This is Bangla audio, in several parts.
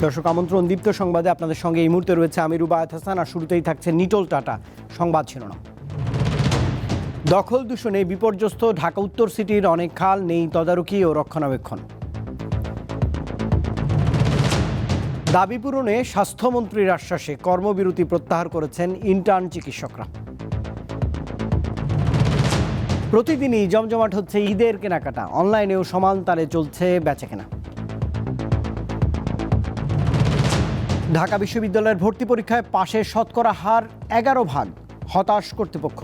দর্শক আমন্ত্রণ দীপ্ত সংবাদে আপনাদের সঙ্গে এই মুহূর্তে রয়েছে আমি রুবায়েত হাসান। আর শুরুতেই থাকছে নিটোল টাটা সংবাদ শিরোনাম। দখল দূষণে বিপর্যস্ত ঢাকা উত্তর সিটির অনেক খাল, নেই তদারকি ও রক্ষণাবেক্ষণ। দাবি পূরণে স্বাস্থ্যমন্ত্রীর আশ্বাসে কর্মবিরতি প্রত্যাহার করেছেন ইন্টার্ন চিকিৎসকরা। প্রতিদিনই জমজমাট হচ্ছে ঈদের কেনাকাটা, অনলাইনেও সমান তালে চলছে বেচাকেনা। ঢাকা বিশ্ববিদ্যালয়ের ভর্তি পরীক্ষায় পাশের শতকরা হার 11%, হতাশ কর্তৃপক্ষ।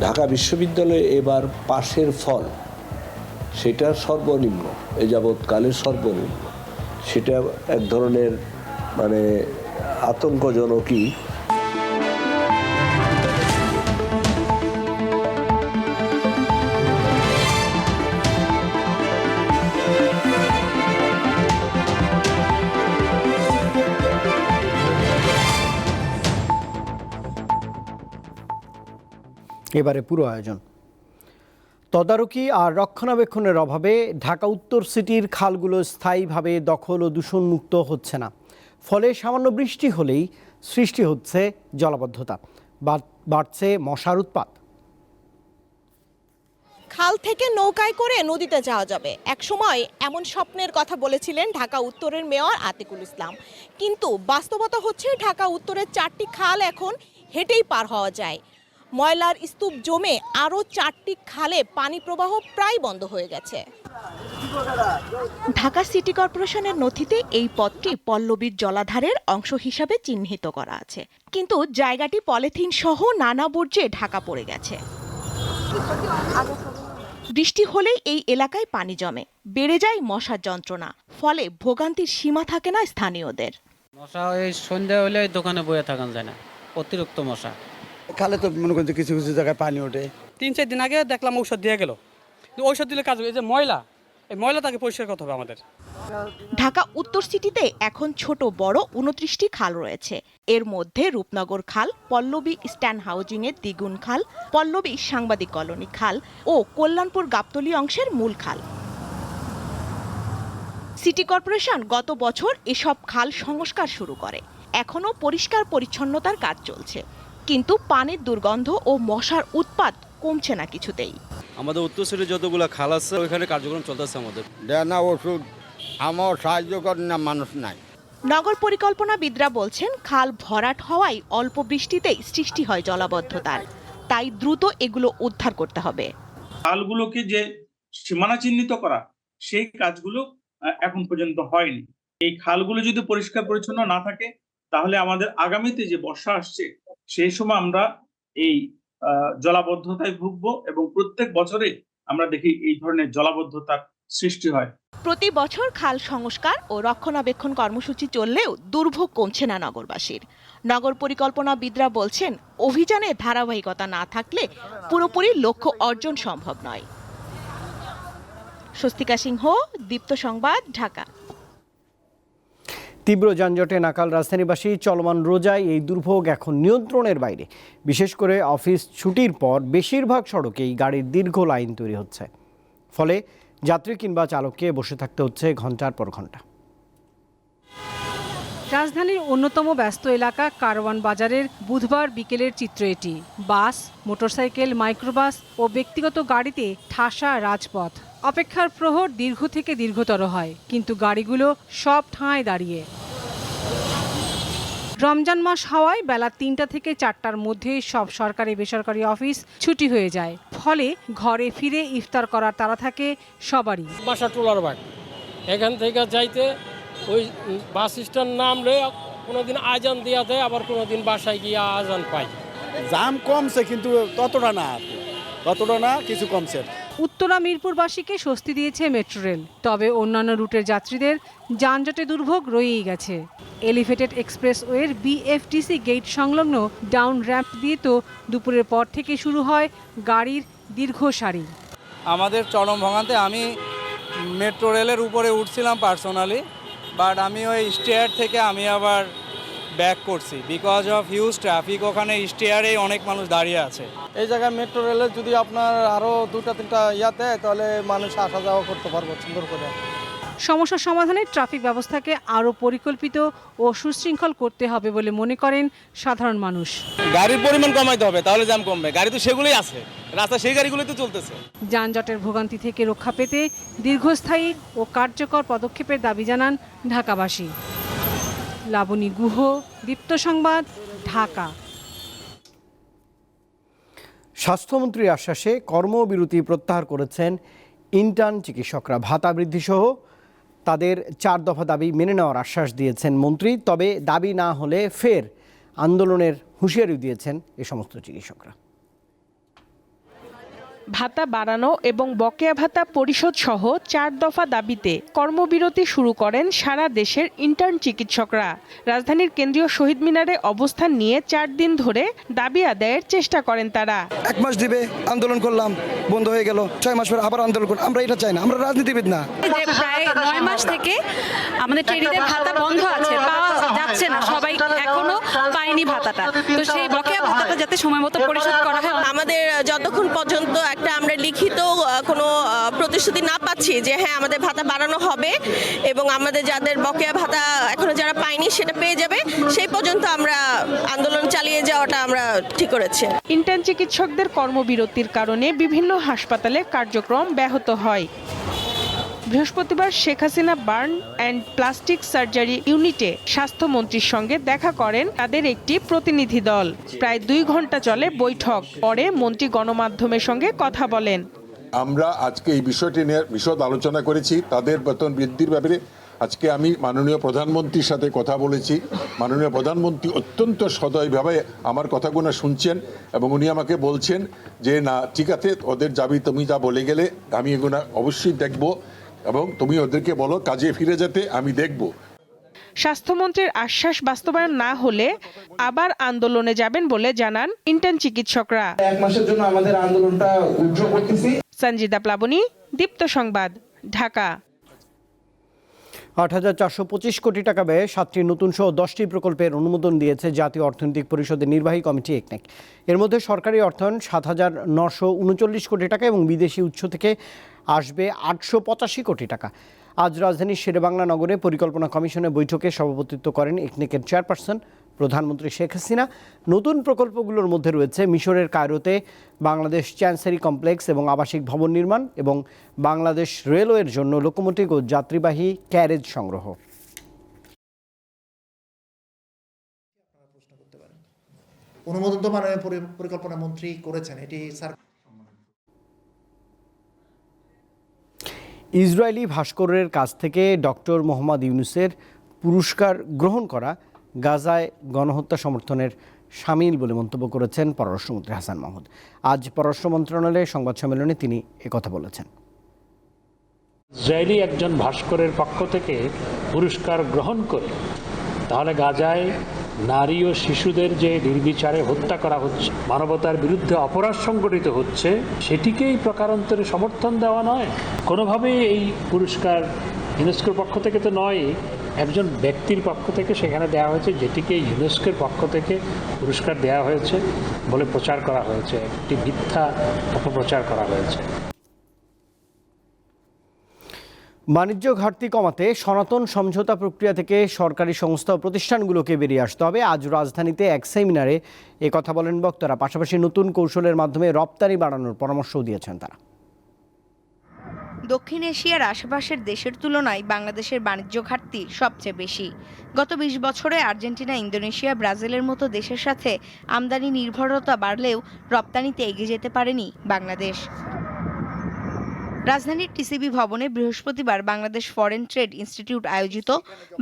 ঢাকা বিশ্ববিদ্যালয়ে এবার পাশের ফল সেটা সর্বনিম্ন, এ যাবৎকালের সর্বনিম্ন। সেটা এক ধরনের আতঙ্কজনকই। এবারে পুরো আয়োজন। তদারকি আর রক্ষণাবেক্ষণের অভাবে ঢাকা উত্তর সিটির খালগুলো স্থায়ীভাবে দখল ও দূষণমুক্ত হচ্ছে না। ফলে সামান্য বৃষ্টি হলেই সৃষ্টি হচ্ছে জলাবদ্ধতা, বাড়ছে মশার উৎপাত। খাল থেকে নৌকায় করে নদীতে যাওয়া যাবে, একসময় এমন স্বপ্নের কথা বলেছিলেন ঢাকা উত্তরের মেয়র আতিকুল ইসলাম। কিন্তু বাস্তবতা হচ্ছে ঢাকা উত্তরের 4টি খাল এখন হেঁটেই পার হওয়া যায়। ময়লার স্তূপ জমে আরও 4টি খালে পানি প্রবাহ প্রায় বন্ধ হয়ে গেছে। ঢাকা সিটি কর্পোরেশনের নথিতে এই পথটি পল্লবীর জলাধারের অংশ হিসাবে চিহ্নিত করা আছে, কিন্তু জায়গাটি পলিথিন সহ নানা বর্জ্যে ঢাকা পড়ে গেছে। বৃষ্টি হলেই এই এলাকায় পানি জমে, বেড়ে যায় মশার যন্ত্রণা, ফলে ভোগান্তির সীমা থাকে না স্থানীয়দের। মশা ওই সন্ধ্যা হলে দোকানে বয়ে থাকা যায় না, অতিরিক্ত মশা। খালে তো মনে করছে কিছু কিছু জায়গায় পানি ওঠে। 3-4 দিন আগে দেখলাম ঔষধ দিয়ে গেল, ঔষধ দিলে কাজ হবে। এই যে ময়লা, এই ময়লাটাকে পরিষ্কার করতে হবে আমাদের। ঢাকা উত্তর সিটিতে এখন ছোট বড় 29টি খাল রয়েছে। এর মধ্যে রূপনগর খাল, পল্লবী স্ট্যান্ড হাউজিং এর দ্বিগুণ খাল, পল্লবী সাংবাদিক কলোনি খাল ও কল্যাণপুর গাবতলী অংশের মূল খাল। সিটি কর্পোরেশন গত বছর এসব খাল সংস্কার শুরু করে। এখনো পরিষ্কার পরিচ্ছন্নতার কাজ চলছে, কিন্তু পানির দুর্গন্ধ ও মশার উৎপাত কমছে না কিছুতেই। আমাদের উত্তর সিটির যতগুলো খাল আছে ওইখানে কার্যক্রম চলতেছে আমাদের। না ওষুধ আমার সাহায্য করে না, মানুষ নাই। নগর পরিকল্পনাবিদরা বলছেন খাল ভরাট হওয়ায় অল্প বৃষ্টিতেই সৃষ্টি হয় জলাবদ্ধতার, তাই দ্রুত এগুলো উদ্ধার করতে হবে। খালগুলোকে যে সীমানা চিহ্নিত করা, সেই কাজগুলো এখন পর্যন্ত হয়নি। এই খালগুলো যদি পরিষ্কার পরিচ্ছন্ন না থাকে, তাহলে আমাদের আগামীতে যে বর্ষা আসছে সেই সময় আমরা এই জলাবদ্ধতায় ভুগবো, এবং প্রত্যেক বছরে আমরা দেখি এই ধরনের জলাবদ্ধতার সৃষ্টি হয়। প্রতি বছর খাল সংস্কার ও রক্ষণাবেক্ষণ কর্মসূচি চললেও দুর্ভোগ কমছে না নগরবাসীর। নগর পরিকল্পনাবিদরা বলছেন অভিযানে ধারাবাহিকতা না থাকলে পুরোপুরি লক্ষ্য অর্জন সম্ভব নয়। স্বস্তিকা সিংহ, দীপ্ত সংবাদ, ঢাকা। তীব্র যানজটে নাকাল রাজধানীবাসী। চলমান রোজায় এই দুর্ভোগ এখন নিয়ন্ত্রণের বাইরে। বিশেষ করে অফিস ছুটির পর বেশিরভাগ সড়কেই গাড়ির দীর্ঘ লাইন তৈরি হচ্ছে, ফলে যাত্রী কিংবা চালককে বসে থাকতে হচ্ছে ঘন্টার পর ঘন্টা। রাজধানীর অন্যতম ব্যস্ত এলাকা কারওয়ান বাজারের বুধবার বিকেলের চিত্র এটি। বাস, মোটরসাইকেল, মাইক্রোবাস ও ব্যক্তিগত গাড়িতে ঠাসা রাজপথ। অপেক্ষার প্রহর দীর্ঘ থেকে দীর্ঘতর হয়, কিন্তু গাড়িগুলো সব ঠাঁই দাঁড়িয়ে। রমজান মাস হওয়ায় বেলা 3টা থেকে 4টার মধ্যে সব সরকারি বেসরকারি অফিস ছুটি হয়ে যায়, ফলে ঘরে ফিরে ইফতার করার তাড়া থাকে সবারই। বাসা টোলার বাগ, এখান থেকে যাইতে ওই বাস স্ট্যান্ড নামলে কোনোদিন আজান দেওয়া দেয়, আবার কোনোদিন বাসায় গিয়ে আজান পাই। জাম কমছে, কিন্তু ততটা না, কিছু কমছে। উত্তরা মিরপুরবাসীকে স্বস্তি দিয়েছে মেট্রো রেল, তবে অন্যান্য রুটের যাত্রীদের যানজটে দুর্ভোগ রয়েই গেছে। এলিভেটেড এক্সপ্রেসওয়ের বিএফটিসি গেট সংলগ্ন ডাউন র্যাম্প দিয়ে তো দুপুরের পর থেকে শুরু হয় গাড়ির দীর্ঘ সারি। আমাদের চরম ভোগান্তি। আমি মেট্রো রেলের উপরে উঠছিলাম পার্সোনালি, বাট আমি ওই স্টেয়ার থেকে আমি আবার ব্যাক করছি বিকজ অফ হিউজ ট্রাফিক। ওখানে স্টেয়ারেই অনেক মানুষ দাঁড়িয়ে আছে। এই জায়গায় মেট্রো রেলে যদি আপনার আরও 2-3টা দেয়, তাহলে মানুষ আসা যাওয়া করতে পারবো সুন্দর করে। সমস্যা সমাধানে ট্রাফিক ব্যবস্থাকে আরও পরিকল্পিত ও সুশৃঙ্খল করতে হবে বলে মনে করেন সাধারণ মানুষ। গাড়ির পরিমাণ কমাইতে হবে, তাহলে জ্যাম কমবে। গাড়ি তো সেগুলোই আছে, রাস্তা সেই গাড়িগুলোই তো চলতেছে। যানজটের ভোগান্তি থেকে রক্ষা পেতে দীর্ঘস্থায়ী ও কার্যকর পদক্ষেপের দাবি জানান ঢাকাবাসী। লাবণী গুহ, দীপ্ত সংবাদ, ঢাকা। স্বাস্থ্যমন্ত্রীর আশ্বাসে কর্মবিরতি প্রত্যাহার করেছেন ইন্টার্ন চিকিৎসকরা। ভাতা বৃদ্ধি সহ তাদের 4 দফা দাবি মেনে নেওয়ার আশ্বাস দিয়েছেন মন্ত্রী। তবে দাবি না হলে ফের আন্দোলনের হুঁশিয়ারি দিয়েছেন এ সমস্ত চিকিৎসকরা। ভাতা বাড়ানো এবং বকেয়া ভাতা পরিশোধ সহ 4 দফা দাবিতে কর্মবিরতি শুরু করেন সারা দেশের ইন্টার্ন চিকিৎসকরা। রাজধানীর কেন্দ্রীয় শহীদ মিনারে অবস্থান নিয়ে 4 দিন ধরে দাবি আদায়ের চেষ্টা করেন তারা। 1 মাস দিবে, আন্দোলন করলাম, বন্ধ হয়ে গেল, 6 মাস পর আবার আন্দোলন করলাম। আমরা এটা চাই না, আমরা রাজনীতিবিদ না। প্রায় 9 মাস থেকে আমাদের ট্রেনিদের ভাতা বন্ধ আছে, পাওয়া যাচ্ছে না, সবাই এখনো পায়নি ভাতাটা। তো সেই বকেয়া ভাতাটা যাতে সময় মতো পরিশোধ করা হয়। আমাদের যতক্ষণ পর্যন্ত একটা আমরা লিখিত কোনো প্রতিশ্রুতি না পাচ্ছি যে হ্যাঁ আমাদের ভাতা বাড়ানো হবে এবং আমাদের যাদের বকেয়া ভাতা এখনো যারা পায়নি সেটা পেয়ে যাবে, সেই পর্যন্ত আমরা আন্দোলন চালিয়ে যাওয়াটা আমরা ঠিক করেছি। ইন্টার্ন চিকিৎসকদের কর্মবিরতির কারণে বিভিন্ন হাসপাতালে কার্যক্রম ব্যাহত হয়। বৃহস্পতিবার Sheikh Hasina burn and plastic surgery ইউনিটে স্বাস্থ্যমন্ত্রীর সঙ্গে দেখা করেন তাদের একটি প্রতিনিধি দল। প্রায় 2 ঘন্টা চলে বৈঠক। পরে মন্ত্রী গণমাধ্যমের সঙ্গে কথা বলেন। আমরা আজকে এই বিষয়টি নিয়ে বিশদ আলোচনা করেছি। তাদের বেতন বৃদ্ধির ব্যাপারে আজকে আমি মাননীয় প্রধানমন্ত্রীর সাথে কথা বলেছি। মাননীয় প্রধানমন্ত্রী অত্যন্ত সদয়ভাবে আমার কথাগুলো শুনছেন এবং উনি আমাকে বলছেন যে না ঠিক আছে, ওদের যাবি, তুমি যা বলে গেলে আমি এগুলো অবশ্যই দেখব এবং তুমি ওদেরকে বলো কাজে ফিরে যেতে, আমি দেখব। স্বাস্থ্যমন্ত্রীর আশ্বাস বাস্তবায়ন না হলে আবার আন্দোলনে যাবেন বলে জানান ইন্টার্ন চিকিৎসকরা। 1 মাসের জন্য আমাদের আন্দোলনটা উইথড্র করতেছি। সঞ্জিদা প্লাবনী, দীপ্ত সংবাদ, ঢাকা। ৮,৪২৫ কোটি টাকা ব্যয়ে 7টি নতুন সহ 10টি প্রকল্পের অনুমোদন দিয়েছে জাতীয় অর্থনৈতিক পরিষদের নির্বাহী কমিটি একনেক। এর মধ্যে সরকারি অর্থায়ন 7,939 কোটি টাকা এবং বিদেশি উৎস থেকে আসবে 885 কোটি টাকা। আজ রাজধানীর শেরেবাংলা নগরে পরিকল্পনা কমিশনের বৈঠকে সভাপতিত্ব করেন একনেকের চেয়ারপারসন প্রধানমন্ত্রী শেখ হাসিনা। নতুন প্রকল্পগুলোর মধ্যে রয়েছে মিশরের কায়রোতে বাংলাদেশ চ্যান্সারি কমপ্লেক্স এবং আবাসিক ভবন নির্মাণ এবং বাংলাদেশ রেলওয়ের জন্য লোকোমোটিভ ও যাত্রীবাহী ক্যারেজ সংগ্রহ। অনুমোদন তো মাননীয় পরিকল্পনা মন্ত্রী করেছেন, এটি স্যার। ইসরায়েলি ভাস্করের কাছ থেকে ডক্টর মোহাম্মদ ইউনূসের পুরস্কার গ্রহণ করা গাজায় গণহত্যা সমর্থনের শামিল বলে মন্তব্য করেছেন পররাষ্ট্রমন্ত্রী হাসান মাহমুদ। আজ পররাষ্ট্র মন্ত্রণালয়ের সংবাদ সম্মেলনে তিনি একথা বলেছেন। ইসরায়েলি একজন ভাস্করের পক্ষ থেকে পুরস্কার গ্রহণ করে তাহলে গাজায় নারী ও শিশুদের যে নির্বিচারে হত্যা করা হচ্ছে, মানবতার বিরুদ্ধে অপরাধ সংগঠিত হচ্ছে, সেটিকেই প্রকারান্তরে সমর্থন দেওয়া নয়। কোনোভাবেই এই পুরস্কার ইউনেস্কোর পক্ষ থেকে তো নয়, একজন ব্যক্তির পক্ষ থেকে সেখানে দেওয়া হয়েছে, যেটিকে ইউনেস্কোর পক্ষ থেকে পুরস্কার দেওয়া হয়েছে বলে প্রচার করা হয়েছে, একটি মিথ্যা অপপ্রচার করা হয়েছে। বাণিজ্য ঘাটতি কমাতে সনাতন সমঝোতা প্রক্রিয়া থেকে সরকারি সংস্থা ও প্রতিষ্ঠানগুলোকে বেরিয়ে আসতে হবে। আজ রাজধানীতে এক সেমিনারে কথা বলেন বক্তারা। পাশাপাশি নতুন কৌশলের মাধ্যমে রপ্তানি বাড়ানোর পরামর্শও দিয়েছেন তারা। দক্ষিণ এশিয়ার আশেপাশের দেশের তুলনায় বাংলাদেশের বাণিজ্য ঘাটতি সবচেয়ে বেশি। গত 20 বছরে আর্জেন্টিনা, ইন্দোনেশিয়া, ব্রাজিলের মতো দেশের সাথে আমদানি নির্ভরতা বাড়লেও রপ্তানিতে এগিয়ে যেতে পারেনি বাংলাদেশ। রাজধানীর টিসিবি ভবনে বৃহস্পতিবার বাংলাদেশ ফরেন ট্রেড ইনস্টিটিউট আয়োজিত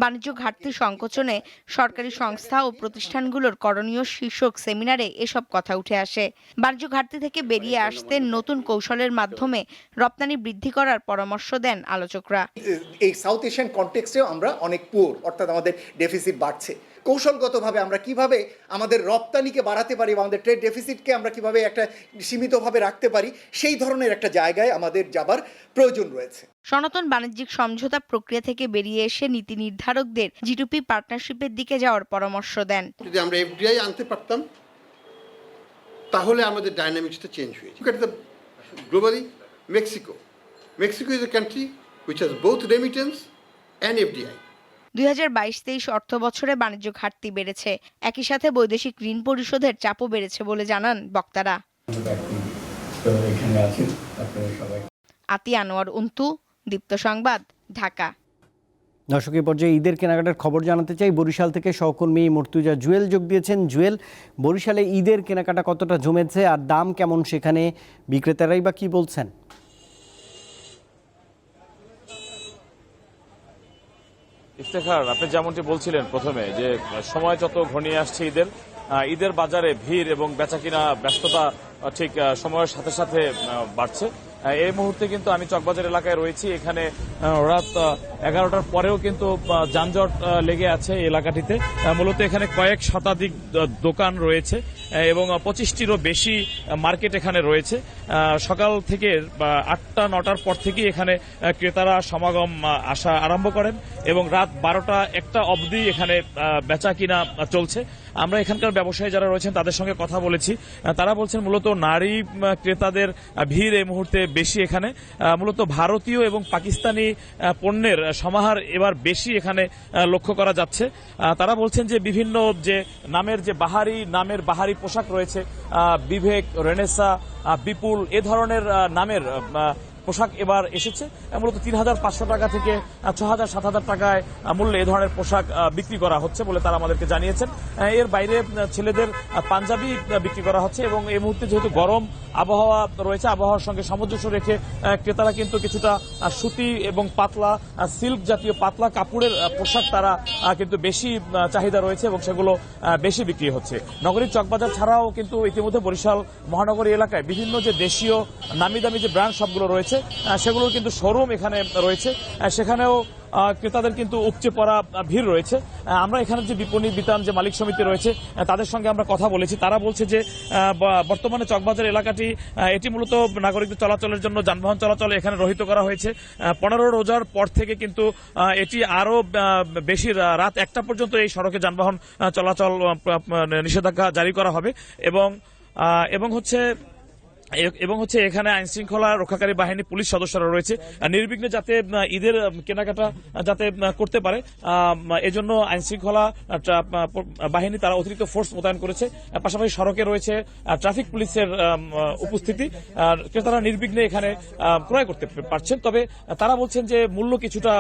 বাণিজ্য ঘাটতি সংকোচনে সরকারি সংস্থা ও প্রতিষ্ঠানগুলোর করণীয় শীর্ষক সেমিনারে এসব কথা উঠে আসে। বাণিজ্য ঘাটতি থেকে বেরিয়ে আসতে নতুন কৌশলের মাধ্যমে রপ্তানি বৃদ্ধি করার পরামর্শ দেন আলোচকরা। এই সাউথ এশিয়ান কনটেক্সটেও আমরা অনেক পুয়ার, অর্থাৎ আমাদের ডেফিসিট বাড়ছে। কৌশলগতভাবে আমরা কিভাবে আমাদের রপ্তানিকে বাড়াতে পারি বা আমাদের ট্রেড ডেফিসিটকে আমরা কিভাবে একটা সীমিতভাবে রাখতে পারি, সেই ধরনের একটা জায়গায় আমাদের যাবার প্রয়োজন রয়েছে। সনাতন বাণিজ্যিক সমঝোতা প্রক্রিয়া থেকে বেরিয়ে এসে নীতি নির্ধারকদের জিটুপি পার্টনারশিপের দিকে যাওয়ার পরামর্শ দেন। যদি আমরা এফডিআই আনতে পারতাম তাহলে আমাদের ডাইনামিক্সটা চেঞ্জ হয়েছে। Globally Mexico is a country which has both remittance and FDI. 2022-23 অর্থ বছরে বাণিজ্য ঘাটতি বেড়েছে, একই সাথে বৈদেশিক ঋণ পরিশোধের চাপও বেড়েছে বলে জানান বক্তারা। আতি আনোয়ার অন্তু, দীপ্ত সংবাদ, ঢাকা। দর্শক, এই পর্যায়ে ঈদের কেনাকাটার খবর জানাতে চাই। বরিশাল থেকে সহকর্মী মর্তুজা জুয়েল যোগ দিয়েছেন। জুয়েল, বরিশালে ঈদের কেনাকাটা কতটা জমেছে আর দাম কেমন সেখানে, বিক্রেতারাই বা কি বলছেন? ইফতেখার, আপনি যেমনটি বলছিলেন প্রথমে যে সময় যত ঘনিয়ে আসছে ঈদের বাজারে ভিড় এবং বেচাকিনা ব্যস্ততা ঠিক সময়ের সাথে সাথে বাড়ছে। এই মুহূর্তে কিন্তু আমি চকবাজার এলাকায় রয়েছি। এখানে রাত 11টার পরেও কিন্তু যানজট লেগে আছে এই এলাকাটিতে। মূলত এখানে কয়েক শতাধিক দোকান রয়েছে এবং 25টিরও বেশি মার্কেট এখানে রয়েছে। সকাল থেকে 8টা-9টার পর থেকেই এখানে ক্রেতারা সমাগম আসা আরম্ভ করেন এবং রাত 12টা-1টা অবধি এখানে বেচা কিনা চলছে। আমরা এখানকার ব্যবসায়ী যারা রয়েছেন তাদের সঙ্গে কথা বলেছি। তারা বলছেন মূলত নারী ক্রেতাদের ভিড় এই মুহূর্তে বেশি এখানে। মূলত ভারতীয় এবং পাকিস্তানি পণ্যের সমাহার এবার বেশি এখানে লক্ষ্য করা যাচ্ছে। তারা বলছেন যে বিভিন্ন যে নামের বাহারি পোশাক রয়েছে, বিবেক, রেনেসা, বিপুল, এ ধরনের নামের পোশাক এবার এসেছে। মূলত 3,500 টাকা থেকে 6,000-7,000 টাকায় মূল্যে এ ধরনের পোশাক বিক্রি করা হচ্ছে বলে তারা আমাদেরকে জানিয়েছেন। এর বাইরে ছেলেদের পাঞ্জাবি বিক্রি করা হচ্ছে এবং এই মুহূর্তে যেহেতু গরম আবহাওয়া রয়েছে, আবহাওয়ার সঙ্গে সামঞ্জস্য রেখে ক্রেতারা কিন্তু কিছুটা সুতি এবং পাতলা সিল্ক জাতীয় পাতলা কাপড়ের পোশাক তারা কিন্তু বেশি চাহিদা রয়েছে এবং সেগুলো বেশি বিক্রি হচ্ছে। নগরীর চকবাজার ছাড়াও কিন্তু ইতিমধ্যে বরিশাল মহানগরী এলাকায় বিভিন্ন যে দেশীয় নামি দামি যে ব্র্যান্ড সবগুলো রয়েছে সেগুলোর কিন্তু শোরুম এখানে রয়েছে। সেখানেও ক্রেতাদের কিন্তু উপচে পড়া ভিড় রয়েছে। আমরা এখানে যে বিপণী বিতান যে মালিক সমিতি রয়েছে তাদের সঙ্গে আমরা কথা বলেছি। তারা বলছে যে বর্তমানে চকবাজার এলাকাটি এটি মূলত নাগরিকদের চলাচলের জন্য যানবাহন চলাচল এখানে রহিত করা হয়েছে। 15 রোজার পর থেকে কিন্তু এটি আরো বেশি রাত 1টা পর্যন্ত এই সড়কে যানবাহন চলাচল নিষেধাজ্ঞা জারি করা হবে এবং হচ্ছে এখানে আইন শৃঙ্খলা রক্ষাকারী বাহিনী পুলিশ সদস্যরা রয়েছে নির্বিঘ্নে যাতে ঈদের কেনাকাটা যাতে করতে পারে এজন্য আইন শৃঙ্খলা বাহিনী তারা অতিরিক্ত ফোর্স মোতায়েন করেছে। পাশাপাশি সড়কে রয়েছে ট্রাফিক পুলিশের উপস্থিতি। ক্রেতারা নির্বিঘ্নে এখানে ক্রয় করতে পারছেন। তবে তারা বলছেন যে মূল্য কিছুটা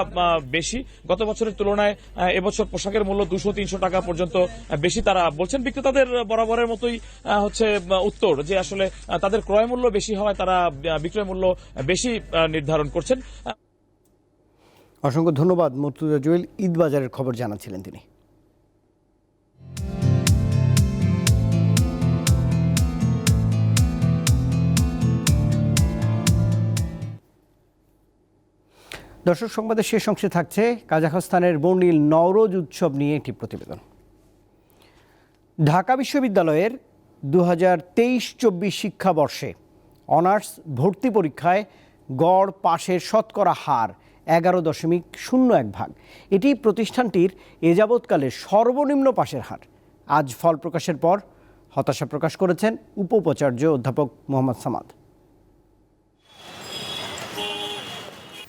বেশি, গত বছরের তুলনায় এবছর পোশাকের মূল্য 200-300 টাকা পর্যন্ত বেশি তারা বলছেন। বিক্রেতাদের বরাবরের মতোই হচ্ছে উত্তর যে আসলে তাদের ক্রয় মূল্য বেশি হওয়ায় তারা বিক্রয় মূল্য বেশি নির্ধারণ করছেন। অসংখ্য ধন্যবাদ মর্তুজা জুয়েল, ঈদ বাজারের খবর জানাচ্ছিলেন তিনি। দর্শক, সংবাদের শেষ অংশে থাকছে কাজাখস্তানের বর্ণিল নওরোজ উৎসব নিয়ে একটি প্রতিবেদন। ঢাকা বিশ্ববিদ্যালয়ের 2023-24 শিক্ষাবর্ষে অনার্স ভর্তি পরীক্ষায় গড় পাশের শতকরা হার 11.01%। এটি প্রতিষ্ঠানটির এ যাবৎকালের সর্বনিম্ন পাশের হার। আজ ফল প্রকাশের পর হতাশা প্রকাশ করেছেন উপাচার্য অধ্যাপক মোহাম্মদ সামাদ।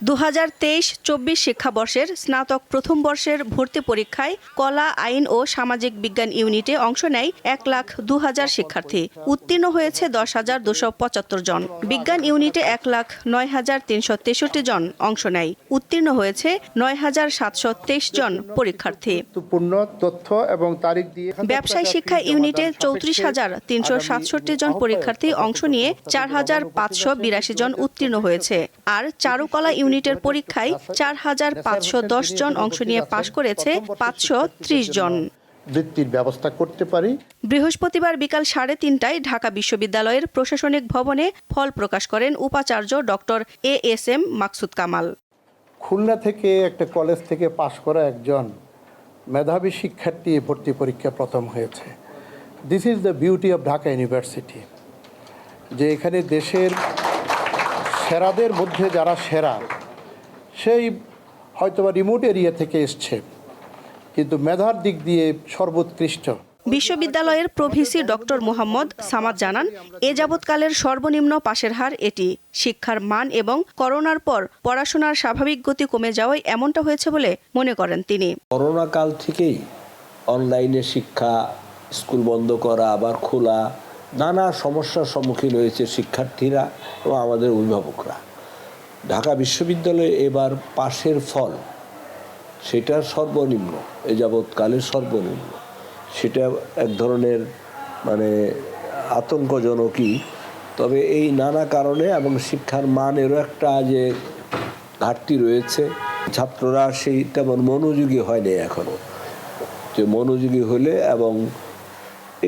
2023-24 শিক্ষাবর্ষের স্নাতক প্রথম বর্ষের ভর্তি পরীক্ষায় কলা, আইন ও সামাজিক বিজ্ঞান ইউনিটে অংশ নেয় 1,02,000 শিক্ষার্থী। উত্তীর্ণ হয়েছে 10,275 জন। বিজ্ঞান ইউনিটে 1,09,363 জন অংশ নেয়। উত্তীর্ণ হয়েছে 9,723 জন পরীক্ষার্থী। তথ্য এবং তারিখ দিয়ে ব্যবসায় শিক্ষা ইউনিটে 34,367 জন পরীক্ষার্থী অংশ নিয়ে 4,582 জন উত্তীর্ণ হয়েছে। আর চারুকলা ইউনিটের পরীক্ষায় 4,510 জন অংশ নিয়ে পাশ করেছে 530 জন। বৃত্তির ব্যবস্থা করতে পারি। বৃহস্পতিবার বিকাল 3:30টায় ঢাকা বিশ্ববিদ্যালয়ের প্রশাসনিক ভবনে ফল প্রকাশ করেন উপাচার্য ডক্টর ASM মাকসুদ কামাল। খুলনা থেকে একটা কলেজ থেকে পাশ করা একজন মেধাবী শিক্ষার্থী ভর্তি পরীক্ষা প্রথম হয়েছে। This is the beauty of Dhaka university, যে এখানে দেশের সেরাদের মধ্যে যারা সেরা, সেই হয়তোবা রিমোট এরিয়া থেকে এসছে কিন্তু মেধার দিক দিয়ে সর্বোৎকৃষ্ট। বিশ্ববিদ্যালয়ের প্রভিসি ডক্টর মোহাম্মদ সামাদ জানান, এ যাবৎকালের সর্বনিম্ন পাশের হার এটি। শিক্ষার মান এবং করোনার পর পড়াশোনার স্বাভাবিক গতি কমে যাওয়ায় এমনটা হয়েছে বলে মনে করেন তিনি। করোনা কাল থেকেই অনলাইনে শিক্ষা, স্কুল বন্ধ করা আবার খোলা, নানা সমস্যার সম্মুখীন হয়েছে শিক্ষার্থীরা এবং আমাদের অভিভাবকরা। ঢাকা বিশ্ববিদ্যালয়ে এবার পাশের ফল সেটা সর্বনিম্ন, এ যাবৎকালের সর্বনিম্ন। সেটা এক ধরনের আতঙ্কজনকই। তবে এই নানা কারণে এবং শিক্ষার মানেরও একটা যে ঘাটতি রয়েছে, ছাত্ররা সেই তেমন মনোযোগী হয়নি এখনো। যে মনোযোগী হলে এবং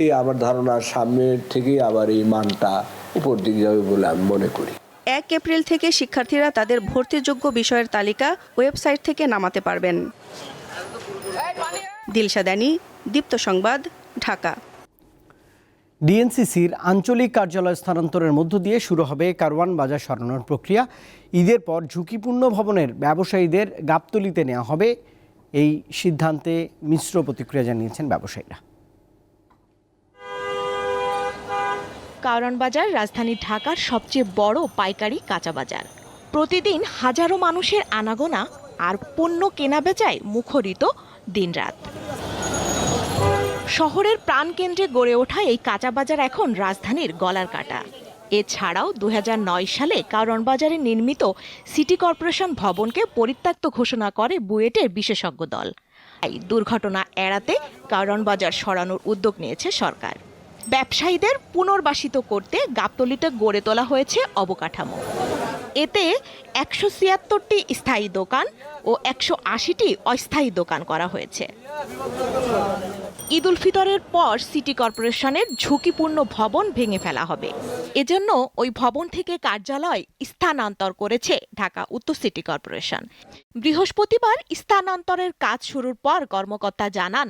এই আমার ধারণা সামনের থেকেই আবার এই মানটা উপর দিকে যাবে বলে আমি মনে করি। 1 এপ্রিল থেকে শিক্ষার্থীরা তাদের ভর্তিযোগ্য বিষয়ের তালিকা ওয়েবসাইট থেকে নামাতে পারবেন। দিলশা দানি, দীপ্ত সংবাদ, ঢাকা। ডিএনসিসির আঞ্চলিক কার্যালয় স্থানান্তরের মধ্য দিয়ে শুরু হবে কারওয়ান বাজার সরানোর প্রক্রিয়া। ঈদের পর ঝুঁকিপূর্ণ ভবনের ব্যবসায়ীদের গাবতলীতে নেওয়া হবে। এই সিদ্ধান্তে মিশ্র প্রতিক্রিয়া জানিয়েছেন ব্যবসায়ীরা। কারওয়ান বাজার রাজধানী ঢাকার সবচেয়ে বড় পাইকারি কাঁচা বাজার। প্রতিদিন হাজারো মানুষের আনাগোনা আর পণ্য কেনাবেচায় মুখরিত দিনরাত। শহরের প্রাণকেন্দ্রে গড়ে ওঠা এই কাঁচা বাজার এখন রাজধানীর গলার কাটা। এছাড়াও 2009 সালে কারওয়ান বাজারে নির্মিত সিটি কর্পোরেশন ভবনকে পরিত্যক্ত ঘোষণা করে বুয়েটের বিশেষজ্ঞ দল। এই দুর্ঘটনা এড়াতে কারওয়ান বাজার সরানোর উদ্যোগ নিয়েছে সরকার। ব্যবসায়ীদের পুনর্বাসিত করতে গাবতলীতে গড়ে তোলা হয়েছে অবকাঠামো। এতে 176টি স্থায়ী দোকান ও 180টি অস্থায়ী দোকান করা হয়েছে। ঈদ উল ফিতরের পর সিটি কর্পোরেশনের ঝুঁকিপূর্ণ ভবন ভেঙে ফেলা হবে। এজন্য ওই ভবন থেকে কার্যালয় স্থানান্তর করেছে ঢাকা উত্তর সিটি কর্পোরেশন। বৃহস্পতিবার স্থানান্তরের কাজ শুরুর পর কর্মকর্তা জানান,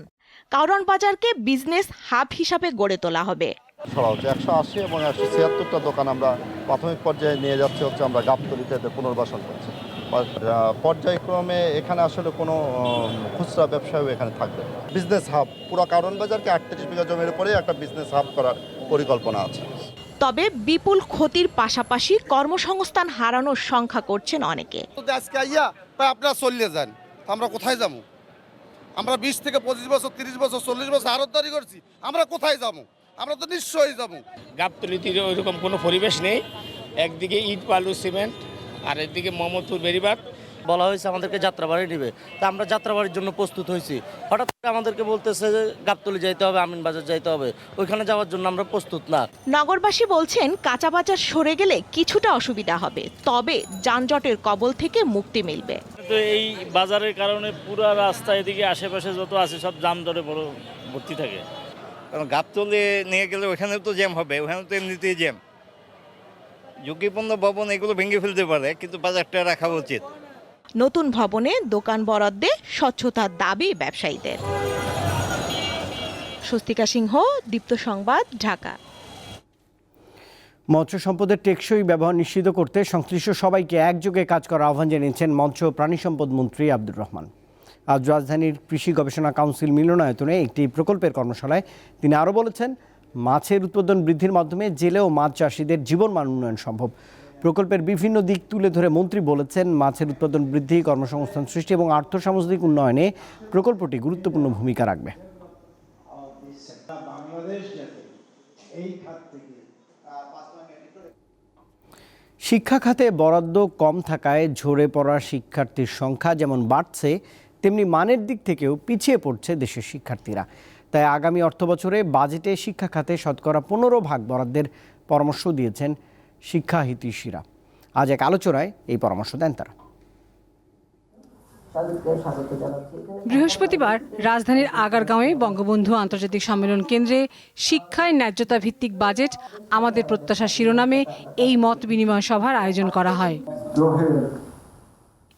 কারওয়ান বাজারকে বিজনেস হাব হিসাবে গড়ে তোলা হবে। 180 এবং 176টা দোকান আমরা প্রাথমিক পর্যায়ে নিয়ে যাচ্ছি আমরা গাবতলীতে পুনর্বাসন করছি। পর্যায়ক্রমে এখানে আসলে কোনো খুচরা ব্যবসায়ও এখানে থাকবে। বিজনেস হাব, পুরো কারওয়ান বাজারকে 38 বিঘা জমির উপরে একটা বিজনেস হাব করার পরিকল্পনা আছে। তবে বিপুল ক্ষতির পাশাপাশি কর্মসংস্থান হারানোর সংখ্যা করছেন অনেকে। আজকে আপনারা চলে যান, আমরা কোথায় যাবো? আমরা 20 থেকে 25 বছর, 30 বছর, 40 বছর আড়তদারি করছি, আমরা কোথায় যাবো? আমরা তো নিশ্চয়ই যাবো। গাবতলীতে ওইরকম কোনো পরিবেশ নেই। একদিকে ইট বালু সিমেন্ট আর একদিকে মোহাম্মদপুর বেরিবাদ। বলা হয়েছে আমাদেরকে যাত্রাবাড়ি নেবে, তা আমরা যাত্রাবাড়ির জন্য প্রস্তুত হয়েছি। হঠাৎ করে আমাদেরকে বলতেছে যে গাবতলী যাইতে হবে, আমিন বাজার যাইতে হবে, ওইখানে যাওয়ার জন্য আমরা প্রস্তুত না। নগরবাসী বলছেন কাঁচা বাজার সরে গেলে কিছুটা অসুবিধা হবে, তবে যানজটের কবল থেকে মুক্তি মিলবে। তো এই বাজারের কারণে পুরো রাস্তা এদিকে আশেপাশে যত আছে সব যানজটে বড় ভর্তি থাকে। কারণ গাবতলী নিয়ে গেলে ওখানেও তো জ্যাম হবে, ওখানে তো এমনিতেই জ্যাম। ঝুঁকিপূর্ণ ভবন এগুলো ভেঙে ফেলতে পারে, কিন্তু বাজারটা রাখা উচিত। নতুন ভবনে দোকান বরাদ্দে স্বচ্ছতার দাবি ব্যবসায়ীদের। স্বস্তিকা সিংহ, দীপ্ত সংবাদ, ঢাকা। মৎস্য সম্পদের টেকসই ব্যবহার নিশ্চিত করতে সংশ্লিষ্ট সবাইকে একযোগে কাজ করার আহ্বান জানিয়েছেন মৎস্য প্রাণী সম্পদ মন্ত্রী আব্দুর রহমান। আজ রাজধানীর কৃষি গবেষণা কাউন্সিল মিলনায়তনে একটি প্রকল্পের কর্মশালায় তিনি আরও বলেছেন, মাছের উৎপাদন বৃদ্ধির মাধ্যমে জেলে ও মাছ চাষিদের জীবনমান উন্নয়ন সম্ভব। প্রকল্পের বিভিন্ন দিক তুলে ধরে মন্ত্রী বলেছেন, মাছের উৎপাদন বৃদ্ধি, কর্মসংস্থান সৃষ্টি এবং আর্থসামাজিক উন্নয়নে প্রকল্পটি গুরুত্বপূর্ণ ভূমিকা রাখবে। শিক্ষা খাতে বরাদ্দ কম থাকায় ঝরে পড়া শিক্ষার্থীর সংখ্যা যেমন বাড়ছে, তেমনি মানের দিক থেকেও পিছিয়ে পড়ছে দেশের শিক্ষার্থীরা। তাই আগামী অর্থবছরে বাজেটে শিক্ষা খাতে শতকরা 15% বরাদ্দের পরামর্শ দিয়েছেন শিক্ষা হিতৈষীরা। আজ এক আলোচনায় এই পরামর্শ দেন তারা। বৃহস্পতিবার রাজধানীর আগারগাঁওয়ে বঙ্গবন্ধু আন্তর্জাতিক সম্মেলন কেন্দ্রে শিক্ষায় ন্যায্যতা ভিত্তিক বাজেট আমাদের প্রত্যাশা শিরোনামে এই মত বিনিময় সভার আয়োজন করা হয়।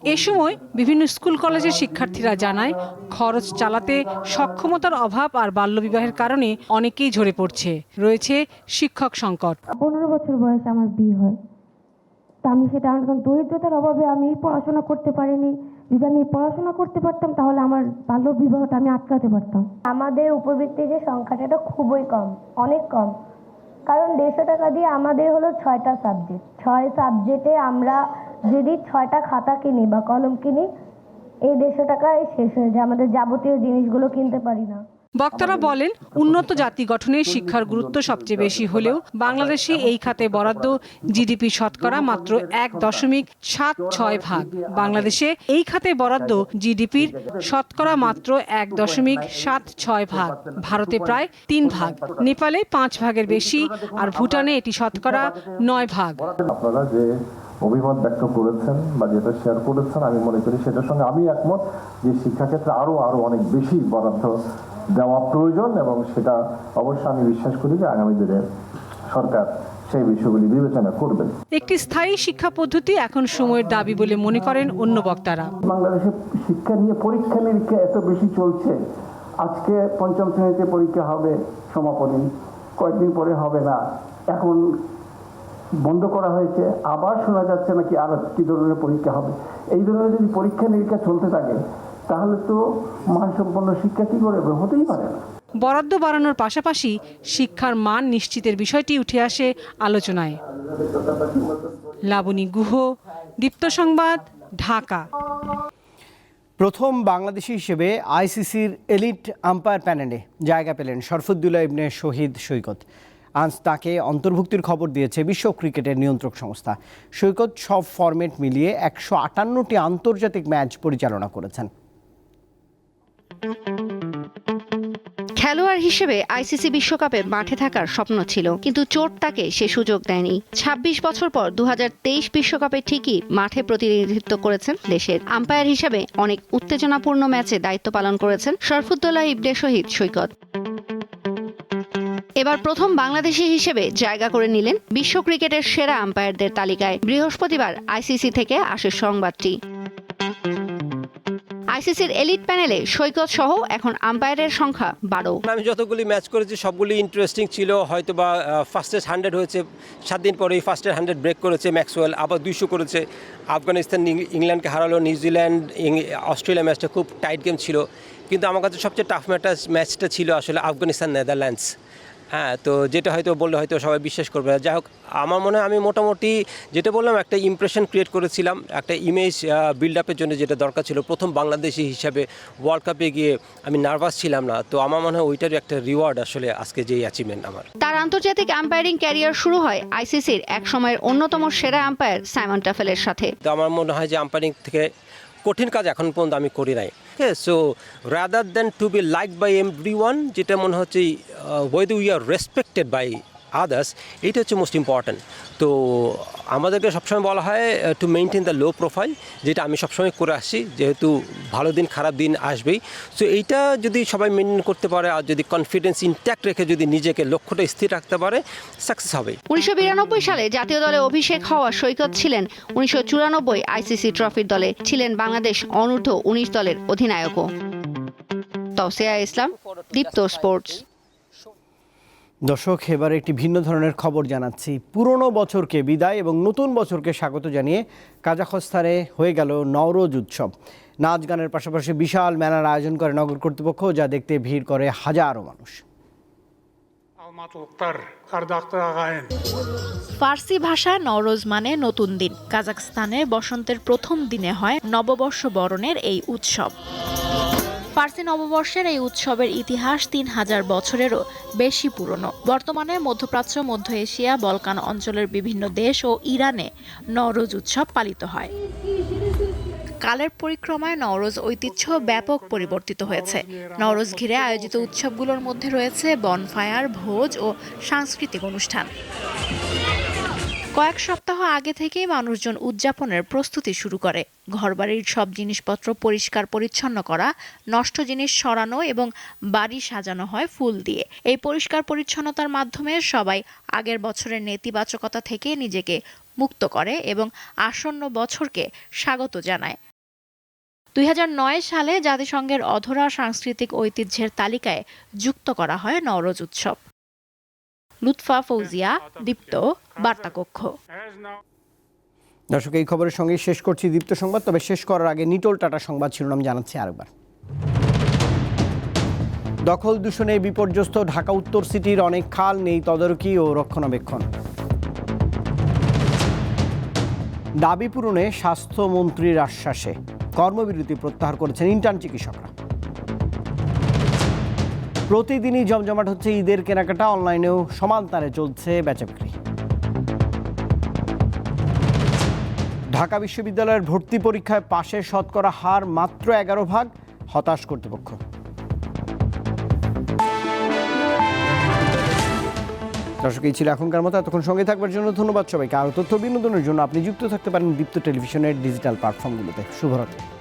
এ সময় বিভিন্ন স্কুল কলেজের শিক্ষার্থীরা জানায়, খরচ চালাতে সক্ষমতার অভাব আর বাল্যবিবাহের কারণে অনেকেই ঝরে পড়ছে। রয়েছে শিক্ষক সংকট। 15 বছর বয়সে আমার বিয়ে হয়, তা আমি সেটা দরিদ্রতার অভাবে আমি পড়াশোনা করতে পারিনি, যদি আমি পড়াশোনা করতে পারতাম তাহলে আমার বাল্য বিবাহটা আমি আটকাতে পারতাম। আমাদের উপবৃত্তির যে সংখ্যাটা এটা খুবই কম, অনেক কম, কারণ 150 টাকা দিয়ে আমাদের হলো 6টা সাবজেক্ট। 6 সাবজেক্টে আমরা যদি 6টা খাতা কিনি বা কলম কিনি, এই 150 টাকায় শেষ হয়ে যায়, আমাদের যাবতীয় জিনিসগুলো কিনতে পারি না। বক্তারা বলেন, উন্নত জাতি গঠনে শিক্ষার গুরুত্ব সবচেয়ে বেশি হলেও বাংলাদেশে এই খাতে বরাদ্দ জিডিপি শতকরা মাত্র 1.76 ভাগ। বাংলাদেশে এই খাতে বরাদ্দ জিডিপির শতকরা মাত্র 1.76 ভাগ, ভারতে প্রায় 3 ভাগ, নেপালে 5 ভাগের বেশি, আর ভুটানে এটি শতকরা 9 ভাগ। আপনারা যে অভিমত ব্যক্ত করেছেন বা যেটা শেয়ার করেছেন, আমি মনে করি সেটার সঙ্গে আমি একমত যে শিক্ষাক্ষেত্রে আরো অনেক বেশি বরাদ্দ দেওয়া প্রয়োজন, এবং সেটা অবশ্যই আমি বিশ্বাস করি যে আগামী দিনে সরকার সেই বিষয়গুলি বিবেচনা করবে। একটি স্থায়ী শিক্ষা পদ্ধতি এখন সময়ের দাবি বলে মনে করেন অন্য বক্তারা। বাংলাদেশে শিক্ষা নিয়ে পরীক্ষা নিরীক্ষা এত বেশি চলছে, আজকে 5ম শ্রেণীতে পরীক্ষা হবে সমাপনী, কয়েকদিন পরে হবে না, এখন বন্ধ করা হয়েছে, আবার শোনা যাচ্ছে নাকি আর কি ধরনের পরীক্ষা হবে। এই ধরনের যদি পরীক্ষা নিরীক্ষা চলতে থাকে তাহলে তো মানসম্পন্ন শিক্ষা কি করে হতেই পারে না। বরাদ্দ বাড়ানোর পাশাপাশি শিক্ষার মান নিশ্চিতের বিষয়টি উঠে আসে আলোচনায়। লাবণী গুহ, দীপ্ত সংবাদ, ঢাকা। প্রথম বাংলাদেশি হিসেবে আইসিসির এলিট আম্পায়ার প্যানেলে জায়গা পেলেন শরফুদ্দৌলা ইবনে শহীদ সৈকত। আজ তাকে অন্তর্ভুক্তির খবর দিয়েছে বিশ্ব ক্রিকেটের নিয়ন্ত্রক সংস্থা। সৈকত সব ফরম্যাট মিলিয়ে 158টি আন্তর্জাতিক ম্যাচ পরিচালনা করেছেন। খেলোয়াড় হিসেবে আইসিসি বিশ্বকাপে মাঠে থাকার স্বপ্ন ছিল, কিন্তু চোট তাকে সে সুযোগ দেয়নি। 26 বছর পর 2023 বিশ্বকাপে ঠিকই মাঠে প্রতিনিধিত্ব করেছেন দেশের। আম্পায়ার হিসেবে অনেক উত্তেজনাপূর্ণ ম্যাচে দায়িত্ব পালন করেছেন শরফুদ্দৌলা ইবনে শহীদ সৈকত। এবার প্রথম বাংলাদেশি হিসেবে জায়গা করে নিলেন বিশ্ব ক্রিকেটের সেরা আম্পায়ারদের তালিকায়। বৃহস্পতিবার আইসিসি থেকে আসে সংবাদটি। আইসিসির এলিট প্যানেলে সৈকত সহ এখন আম্পায়ারের সংখ্যা 12। আমি যতগুলি ম্যাচ করেছি সবগুলি ইন্টারেস্টিং ছিল। হয়তো বা ফার্স্টের 100 হয়েছে, 7 দিন পরেই ফার্স্টের 100 ব্রেক করেছে ম্যাক্সওয়েল, আবার 200 করেছে। আফগানিস্তান ইংল্যান্ডকে হারালো, নিউজিল্যান্ড অস্ট্রেলিয়া ম্যাচটা খুব টাইট গেম ছিল, কিন্তু আমার কাছে সবচেয়ে টাফ ম্যাচটা ছিল আসলে আফগানিস্তান নেদারল্যান্ডস। হ্যাঁ, তো যেটা হয়তো বললে হয়তো সবাই বিশ্বাস করবে না। যাই হোক, আমার মনে হয় আমি মোটামুটি যেটা বললাম একটা ইমপ্রেশন ক্রিয়েট করেছিলাম, একটা ইমেজ বিল্ড আপের জন্য যেটা দরকার ছিল। প্রথম বাংলাদেশি হিসাবে ওয়ার্ল্ড কাপে গিয়ে আমি নার্ভাস ছিলাম না, তো আমার মনে হয় ওইটারই একটা রিওয়ার্ড আসলে আজকে যে অ্যাচিভমেন্ট আমার। তার আন্তর্জাতিক আম্পায়ারিং ক্যারিয়ার শুরু হয় আইসিসির এক সময়ের অন্যতম সেরা আম্পায়ার সাইমন টাফেলের সাথে। তো আমার মনে হয় যে আম্পায়ারিং থেকে কঠিন কাজ এখন পর্যন্ত আমি করি নাই। So rather than to be like by everyone, যেটা মনে হচ্ছে whether we are respected by others, এইটা হচ্ছে মোস্ট ইম্পর্ট্যান্ট। তো আমাদেরকে সবসময় বলা হয় to maintain the low profile, যেটা আমি সবসময় করে আসছি, যেহেতু ভালো দিন খারাপ দিন আসবেই। সো এইটা যদি সবাই মেনটেন করতে পারে আর যদি কনফিডেন্স ইনট্যাক্ট রেখে যদি নিজেকে লক্ষ্যটা স্থির রাখতে পারে, সাকসেস হবে। 1992 সালে জাতীয় দলে অভিষেক হওয়া সৈকত ছিলেন 1994 আইসিসি ট্রফির দলে, ছিলেন বাংলাদেশ অনূর্ধ্ব 19 দলের অধিনায়কও। তৌসিয়া ইসলাম, দীপ্ত স্পোর্টস। দর্শক, এবার একটি ভিন্ন ধরনের খবর জানাচ্ছি। পুরনো বছরকে বিদায় এবং নতুন বছরকে স্বাগত জানিয়ে কাজাখস্তানে হয়ে গেল নওরোজ উৎসব। নাচ গানের পাশাপাশি বিশাল মেলার আয়োজন করে নগর কর্তৃপক্ষ, যা দেখতে ভিড় করে হাজারো মানুষ। ফার্সি ভাষায় নওরোজ মানে নতুন দিন। কাজাখস্তানে বসন্তের প্রথম দিনে হয় নববর্ষ বরণের এই উৎসব। ফার্সি নববর্ষের এই উৎসবের ইতিহাস 3000 বছরেরও বেশি পুরনো। বর্তমানে মধ্যপ্রাচ্য, মধ্য এশিয়া, বলকান অঞ্চলের বিভিন্ন দেশ ও ইরানে নওরোজ উৎসব পালিত হয়। কালের পরিক্রমায় নওরোজ ঐতিহ্য ব্যাপক পরিবর্তিত হয়েছে। নওরোজ ঘিরে আয়োজিত উৎসবগুলোর মধ্যে রয়েছে বনফায়ার, ভোজ ও সাংস্কৃতিক অনুষ্ঠান। কয়েক সপ্তাহ আগে থেকেই মানুষজন উদযাপনের প্রস্তুতি শুরু করে। ঘরবাড়ির সব জিনিসপত্র পরিষ্কার পরিচ্ছন্ন করা, নষ্ট জিনিস সরানো এবং বাড়ি সাজানো হয় ফুল দিয়ে। এই পরিষ্কার পরিচ্ছন্নতার মাধ্যমে সবাই আগের বছরের নেতিবাচকতা থেকে নিজেকে মুক্ত করে এবং আসন্ন বছরকে স্বাগত জানায়। 2009 সালে জাতিসংঘের অধরা সাংস্কৃতিক ঐতিহ্যের তালিকায় যুক্ত করা হয় নওরোজ উৎসব। লুৎফা ফৌজিয়া, দীপ্ত, বার্তাকক্ষ। দর্শক, এই খবরের সঙ্গে শেষ করছি দীপ্ত সংবাদ। তবে শেষ করার আগে নিটোল টাটা সংবাদ শিরোনাম জানাচ্ছি আরেকবার। দখল দূষণে বিপর্যস্ত ঢাকা উত্তর সিটির অনেক খাল, নেই তদারকি ও রক্ষণাবেক্ষণ। দাবি পূরণে স্বাস্থ্যমন্ত্রীর আশ্বাসে কর্মবিরতি প্রত্যাহার করেছেন ইন্টার্ন চিকিৎসকরা। প্রতিদিনই জমজমাট হচ্ছে ঈদের কেনাকাটা, অনলাইনেও সমান তারে চলছে বেচাবিক্রি। ঢাকা বিশ্ববিদ্যালয়ের ভর্তি পরীক্ষায় পাশের শতকরা হার মাত্র 11%, হতাশ কর্তৃপক্ষ। দর্শক, এই ছিল এখনকার মতো। এতক্ষণ সঙ্গে থাকবার জন্য ধন্যবাদ সবাইকে। আরও তথ্য বিনোদনের জন্য আপনি যুক্ত থাকতে পারেন দীপ্ত টেলিভিশনের ডিজিটাল প্ল্যাটফর্মগুলোতে। শুভরাত্রি।